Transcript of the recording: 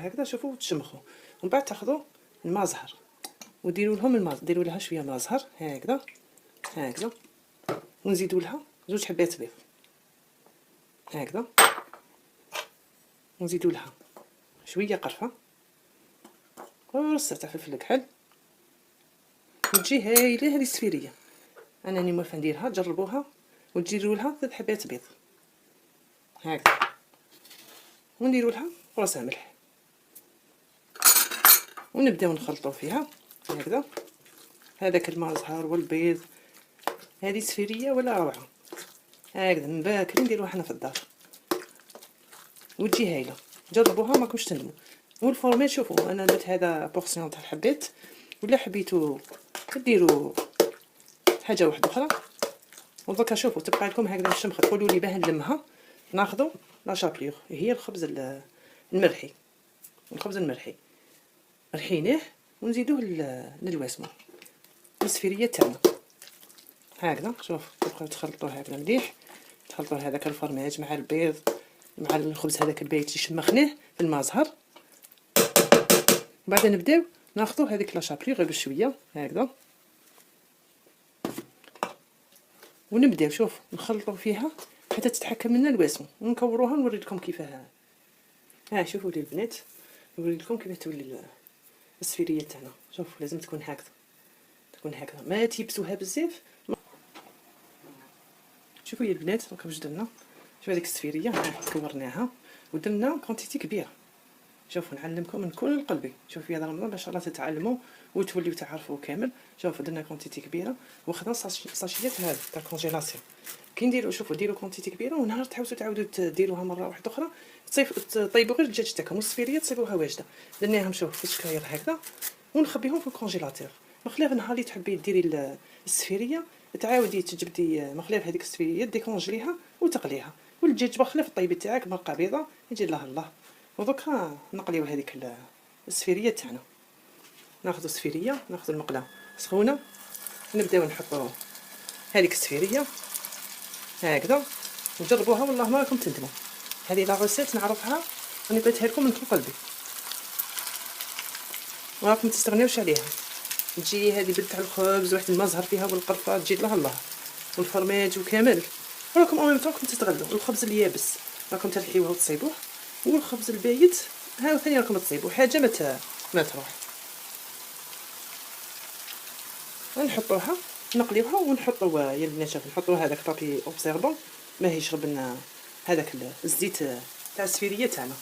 هكذا شوفوا تشمخوا. ومن بعد تاخذوا الماء زهر وديروا لهم الماء، ديروا لها شويه ماء زهر هكذا هكذا، ونزيدوا لها 2 حبات بيض هكذا، ونزيدوا لها شويه قرفه ورصه تاع فلفل الكحل، وتجي هايله هذه السفيريه. انا راني موالفه نديرها، جربوها وتجيروا لها 3 حبات بيض هكذا، ونديروا لها قرصه ملح ونبداو نخلطوا فيها هكذا. هذاك الماء زهر والبيض، هذه سفيريه ولا روعه هكذا من باكري نديروها حنا في الدار وتجي هايله. جربوها ما راكمش تندموا. والفورميت شوفوا انا درت هذا بورسيون تاع الحبات، ولا حبيتو ديروا حاجه واحده اخرى. ودركا شوفوا تبقى لكم هكذا الشمخه، تقولوا لي باه نلمها، ناخذوا لا شابليغ، هي الخبز المرحي، الخبز المرحي رحيناه ونزيدوه للواسمو السفيريه تاعنا هكذا. شوف تبقاو تخلطوه هكذا مليح، تخلطوا هذاك الفرماج مع البيض مع الخبز هذاك البايت اللي شمخناه في الماء زهر. بعد نبداو ناخذوا هذيك لا شابلي غير بشويه هكذا، ونبداو شوف نخلطوا فيها حتى تتحكم لنا الواسم، ونكوروها نوري لكم كيفاه. ها شوفوا لي البنات، نوري لكم كيفاه تولي السفيريه تاعنا. شوف لازم تكون هكذا، تكون هكذا ما تيبسوها بزاف. شوفوا يا البنات راكم واش درنا. شوفوا هذيك السفيريه كورناها ودرنا كونتيتي كبيره. شوفوا نعلمكم من كل قلبي، شوفوا في هذا رمضان باش الله تتعلموا وتوليو تعرفوا كامل. شوفوا درنا كونتيتي كبيره وخدنا ساشيات هذا تاع كونجيلاسيون. كي نديروا شوفوا ديروا كونتيتي كبيره، ونهار تعاودوا تديروها مره واحده اخرى، طيبوا غير الدجاج تاعكم والسفيريه تصيبوها واجده. درناهم شوف في الشكاير هكذا ونخبيهم في الكونجيلاتور. مخلاف نهار اللي تحبي ديري السفيريه تعاودي تجبدي مخلاف هذيك السفيريه ديكونجليها وتقليها، والدجاج بخلاف الطيب تاعك مرقه بيضه يجي الله الله. ودوكا نقليو هذيك السفيريه تاعنا. ناخذ السفيريه، ناخذ المقله سخونه، نبداو نحطوا هذيك السفيريه هكذا وجربوها والله ما راكم تندموا. هذه لا غوسيت نعرفها راني بغيتها لكم من كل قلبي، وراكم تستغنيوش عليها. تجي هذه بنت تاع الخبز واحد المزهر فيها والقرفه تجي الله الله والفرماج وكامل، وراكم اون ميم راكم تستغلوا الخبز اليابس راكم ترحيوه وتصيبوه، والخبز البايت ها ثاني راكم تصيبوا حاجه ما تروح. نحطوها نقليوها ونحطوا يا البنات شوفوا نحطوا هذاك بابي اوبسيربون ما يشرب لنا هذاك الزيت تاع السفيريه تاعنا.